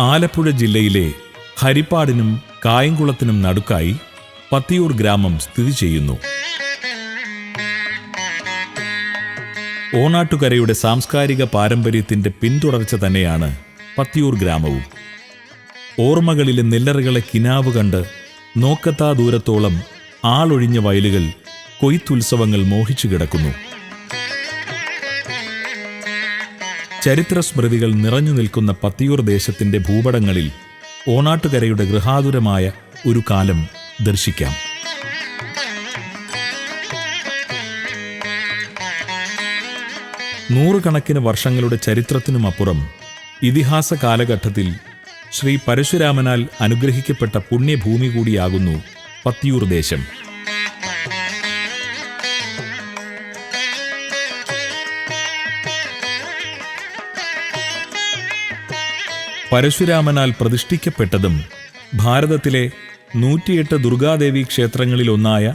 ആലപ്പുഴ ജില്ലയിലെ ഹരിപ്പാടിനും കായംകുളത്തിനും നടുക്കായി പത്തിയൂർ ഗ്രാമം സ്ഥിതി ചെയ്യുന്നു. ഓണാട്ടുകരയുടെ സാംസ്കാരിക പാരമ്പര്യത്തിന്റെ പിന്തുടർച്ച തന്നെയാണ് പത്തിയൂർ ഗ്രാമവും. ഓർമ്മകളിലെ നെല്ലറകളെ കിനാവ് കണ്ട് നോക്കത്താ ദൂരത്തോളം ആളൊഴിഞ്ഞ വയലുകൾ, കൊയ്ത്തുത്സവങ്ങൾ മോഹിച്ചു കിടക്കുന്നു. ചരിത്ര സ്മൃതികൾ നിറഞ്ഞു നിൽക്കുന്ന പത്തിയൂർ ദേശത്തിന്റെ ഭൂപടങ്ങളിൽ ഓണാട്ടുകരയുടെ ഗൃഹാതുരമായ ഒരു കാലം ദർശിക്കാം. നൂറുകണക്കിന് വർഷങ്ങളുടെ ചരിത്രത്തിനുമപ്പുറം ഇതിഹാസ കാലഘട്ടത്തിൽ ശ്രീ പരശുരാമനാൽ അനുഗ്രഹിക്കപ്പെട്ട പുണ്യഭൂമി കൂടിയാകുന്നു പത്തിയൂർ ദേശം. പരശുരാമനാൽ പ്രതിഷ്ഠിക്കപ്പെട്ടതും ഭാരതത്തിലെ 108 ദുർഗാദേവി ക്ഷേത്രങ്ങളിലൊന്നായ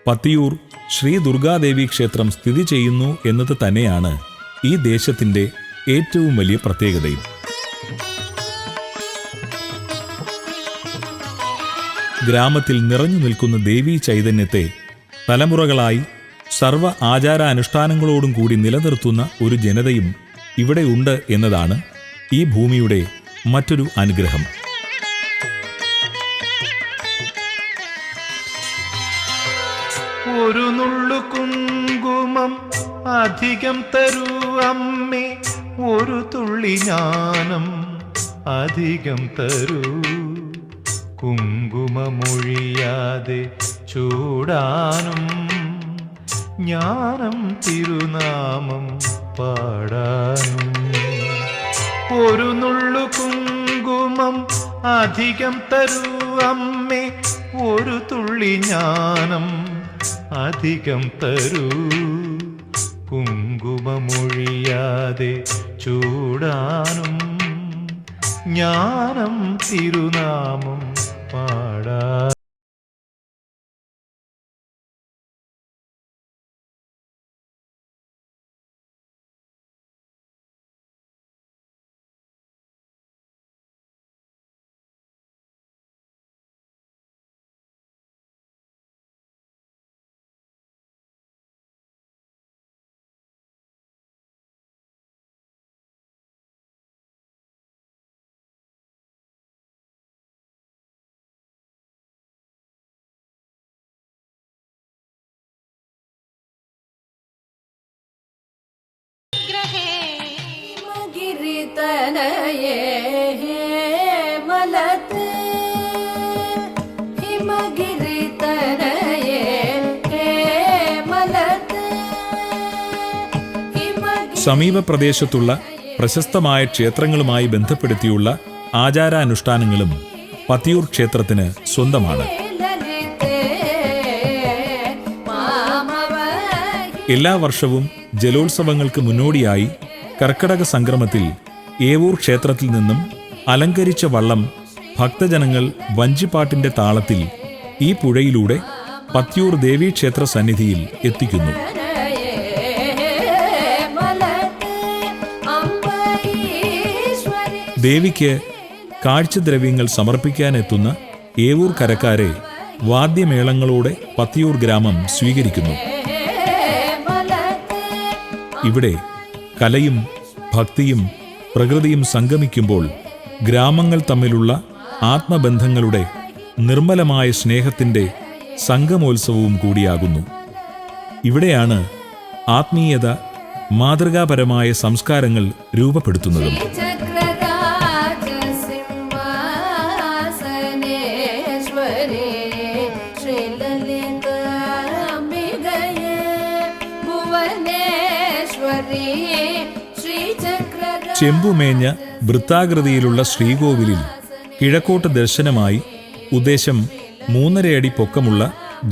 പത്തിയൂർ ശ്രീ ദുർഗാദേവി ക്ഷേത്രം സ്ഥിതി ചെയ്യുന്നു എന്നത് തന്നെയാണ് ഈ ദേശത്തിന്റെ ഏറ്റവും വലിയ പ്രത്യേകതയും. ഗ്രാമത്തിൽ നിറഞ്ഞു നിൽക്കുന്ന ദേവീ ചൈതന്യത്തെ തലമുറകളായി സർവ്വ ആചാരാനുഷ്ഠാനങ്ങളോടും കൂടി നിലനിർത്തുന്ന ഒരു ജനതയും ഇവിടെ ഉണ്ട് എന്നതാണ് ഈ ഭൂമിയുടെ മറ്റൊരു അനുഗ്രഹം. ഒരു നുള്ളു കുങ്കുമം അധികം തരൂ അമ്മേ, ഒരു തുള്ളി ജ്ഞാനം അധികം തരൂ, കുങ്കുമമൊഴിയാതെ ചൂടാനും ജ്ഞാനം തിരുനാമം പാടാനും. ഒരു നുള്ളു കുങ്കുമം അധികം തരൂ അമ്മേ, ഒരു തുള്ളി ജ്ഞാനം അധികം തരൂ, കുങ്കുമമൊഴിയാതെ ചൂടാനും ജ്ഞാനം തിരുനാമം പാടാ. സമീപ പ്രദേശത്തുള്ള പ്രശസ്തമായ ക്ഷേത്രങ്ങളുമായി ബന്ധപ്പെടുത്തിയുള്ള ആചാരാനുഷ്ഠാനങ്ങളും പത്തിയൂർ ക്ഷേത്രത്തിന് സ്വന്തമാണ്. എല്ലാ വർഷവും ജലോത്സവങ്ങൾക്ക് മുന്നോടിയായി കർക്കടക സംക്രമത്തിൽ ഏവൂർ ക്ഷേത്രത്തിൽ നിന്നും അലങ്കരിച്ച വള്ളം ഭക്തജനങ്ങൾ വഞ്ചിപ്പാട്ടിന്റെ താളത്തിൽ ഈ പുഴയിലൂടെ പത്തിയൂർ ദേവീക്ഷേത്ര സന്നിധിയിൽ എത്തിക്കുന്നു. ദേവിക്ക് കാഴ്ചദ്രവ്യങ്ങൾ സമർപ്പിക്കാനെത്തുന്ന ഏവൂർ കരക്കാരെ വാദ്യമേളങ്ങളോടെ പത്തിയൂർ ഗ്രാമം സ്വീകരിക്കുന്നു. ഇവിടെ കലയും ഭക്തിയും പ്രകൃതിയും സംഗമിക്കുമ്പോൾ ഗ്രാമങ്ങൾ തമ്മിലുള്ള ആത്മബന്ധങ്ങളുടെ നിർമ്മലമായ സ്നേഹത്തിന്റെ സംഗമോത്സവവും കൂടിയാകുന്നു. ഇവിടെയാണ് ആത്മീയത, മാതൃകാപരമായ സംസ്കാരങ്ങൾ രൂപപ്പെടുത്തുന്നതും. ചെമ്പുമേഞ്ഞ വൃത്താകൃതിയിലുള്ള ശ്രീകോവിലിൽ കിഴക്കോട്ട് ദർശനമായി ഉദ്ദേശം 3.5 അടി പൊക്കമുള്ള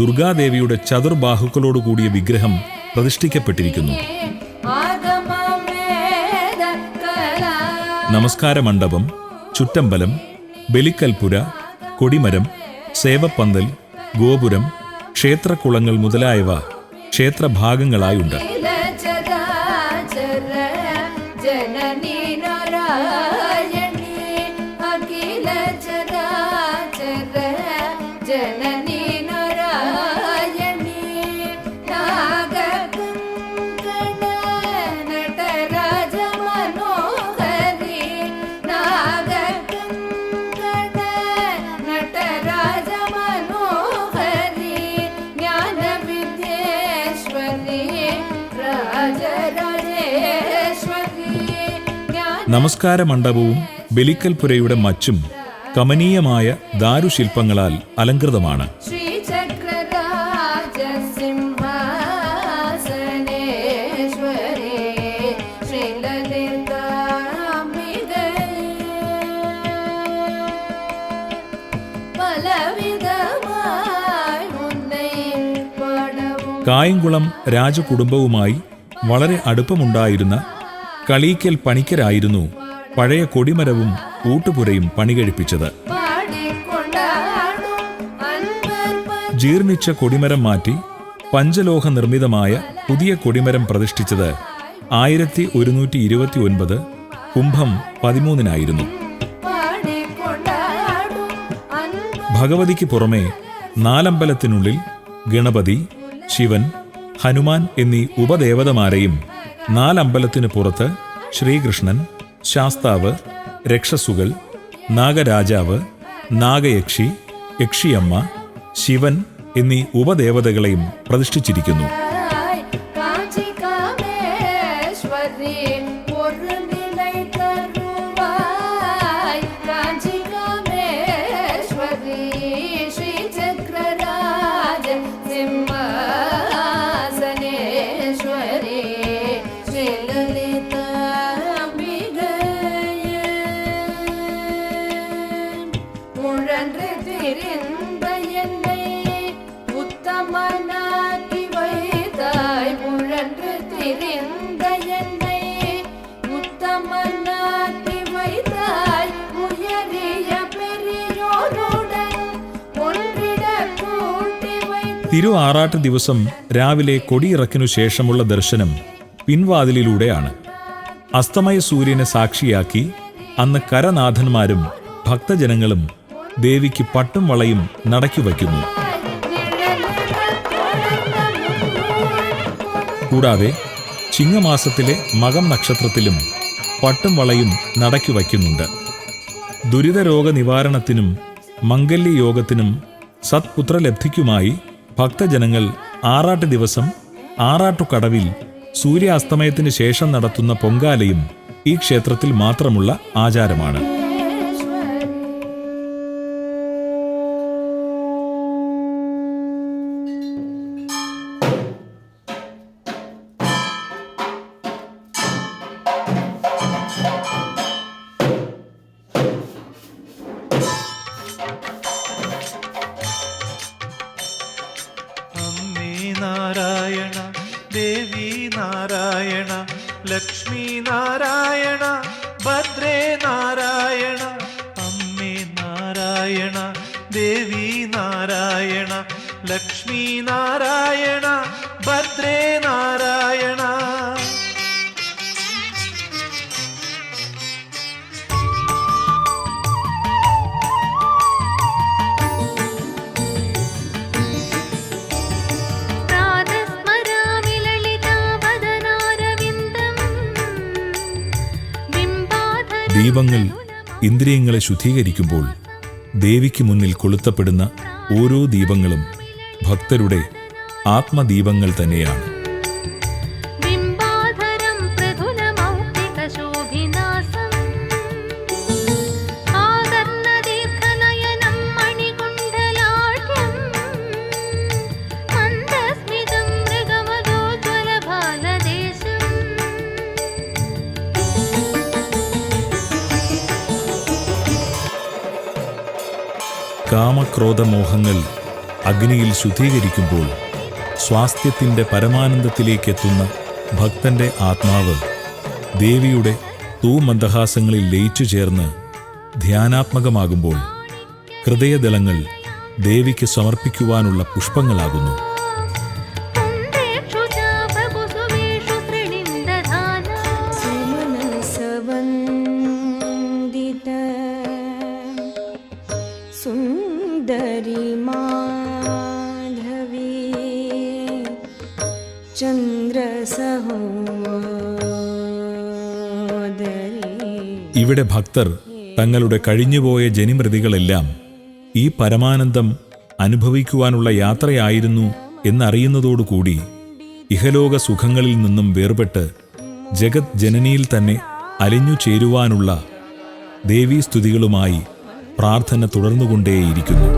ദുർഗാദേവിയുടെ ചതുർബാഹുക്കളോടുകൂടിയ വിഗ്രഹം പ്രതിഷ്ഠിക്കപ്പെട്ടിരിക്കുന്നു. നമസ്കാര മണ്ഡപം, ചുറ്റമ്പലം, ബലിക്കൽപ്പുര, കൊടിമരം, സേവപ്പന്തൽ, ഗോപുരം, ക്ഷേത്രക്കുളങ്ങൾ മുതലായവ ക്ഷേത്രഭാഗങ്ങളായുണ്ട്. जननी नारायणी नागकङ्कण नटराज मनोहरी नागकङ्कण नटराज मनोहरी ज्ञानविद्येश्वरी राजराजेश्वरी നമസ്കാര മണ്ഡപവും ബലിക്കൽപുരയുടെ മച്ചും കമനീയമായ ദാരുശില്പങ്ങളാൽ അലങ്കൃതമാണ്. കായംകുളം രാജകുടുംബവുമായി വളരെ അടുപ്പമുണ്ടായിരുന്ന കളീക്കൽ പണിക്കരായിരുന്നു പഴയ കൊടിമരവും ഊട്ടുപുരയും പണികഴിപ്പിച്ചത്. ജീർണിച്ച കൊടിമരം മാറ്റി പഞ്ചലോഹ നിർമ്മിതമായ പുതിയ കൊടിമരം പ്രതിഷ്ഠിച്ചത് 1129 കുംഭം 13 ഭഗവതിക്ക് പുറമെ നാലമ്പലത്തിനുള്ളിൽ ഗണപതി, ശിവൻ, ഹനുമാൻ എന്നീ ഉപദേവതമാരെയും നാലമ്പലത്തിനു പുറത്ത് ശ്രീകൃഷ്ണൻ, ശാസ്താവ്, രക്ഷസുകൾ, നാഗരാജാവ്, നാഗയക്ഷി, യക്ഷിയമ്മ, ശിവൻ എന്നീ ഉപദേവതകളെയും പ്രതിഷ്ഠിച്ചിരിക്കുന്നു. തിരു ആറാട്ട് ദിവസം രാവിലെ കൊടിയിറക്കിനു ശേഷമുള്ള ദർശനം പിൻവാതിലിലൂടെയാണ്. അസ്തമയ സൂര്യനെ സാക്ഷിയാക്കി അന്ന് കരനാഥന്മാരും ഭക്തജനങ്ങളും ദേവിക്ക് പട്ടും വളയും നടക്കുവയ്ക്കുന്നു. കൂടാതെ ചിങ്ങമാസത്തിലെ മകം നക്ഷത്രത്തിലും പട്ടും വളയും നടക്കുവയ്ക്കുന്നുണ്ട്. ദുരിതരോഗ നിവാരണത്തിനും മംഗല്യയോഗത്തിനും സത്പുത്രലബ്ധിക്കുമായി ഭക്തജനങ്ങൾ ആറാട്ട് ദിവസം ആറാട്ടുകടവിൽ സൂര്യാസ്തമയത്തിന് ശേഷം നടത്തുന്ന പൊങ്കാലയും ഈ ക്ഷേത്രത്തിൽ മാത്രമുള്ള ആചാരമാണ്. നാരായണ ദേവി നാരായണ ലക്ഷ്മി നാരായണ ഭദ്രേ നാരായണ അമ്മേ നാരായണ ദേവി നാരായണ ലക്ഷ്മി നാരായണ ഭദ്രേ നാരായണ. ദീപങ്ങൾ ഇന്ദ്രിയങ്ങളെ ശുദ്ധീകരിക്കുമ്പോൾ ദേവിക്ക് മുന്നിൽ കൊളുത്തപ്പെടുന്ന ഓരോ ദീപങ്ങളും ഭക്തരുടെ ആത്മദീപങ്ങൾ തന്നെയാണ്. കാമക്രോധമോഹങ്ങൾ അഗ്നിയിൽ ശുദ്ധീകരിക്കുമ്പോൾ സ്വാസ്ഥ്യത്തിൻ്റെ പരമാനന്ദത്തിലേക്കെത്തുന്ന ഭക്തന്റെ ആത്മാവ് ദേവിയുടെ തൂമന്ദഹാസങ്ങളിൽ ലയിച്ചു ചേർന്ന് ധ്യാനാത്മകമാകുമ്പോൾ ഹൃദയദളങ്ങൾ ദേവിക്ക് സമർപ്പിക്കുവാനുള്ള പുഷ്പങ്ങളാകുന്നു. सुन्दरी माधवी चन्द्रसहोदरी ഇവിടെ ഭക്തർ തങ്ങളുടെ കഴിഞ്ഞുപോയ ജനിമൃതികളെല്ലാം ഈ പരമാനന്ദം അനുഭവിക്കുവാനുള്ള യാത്രയായിരുന്നു എന്നറിയുന്നതോടുകൂടി ഇഹലോക സുഖങ്ങളിൽ നിന്നും വേർപെട്ട് ജഗത് ജനനിയിൽ തന്നെ അലിഞ്ഞു ചേരുവാനുള്ള ദേവീസ്തുതികളുമായി പ്രാർത്ഥന തുടർന്നുകൊണ്ടേയിരിക്കുന്നു.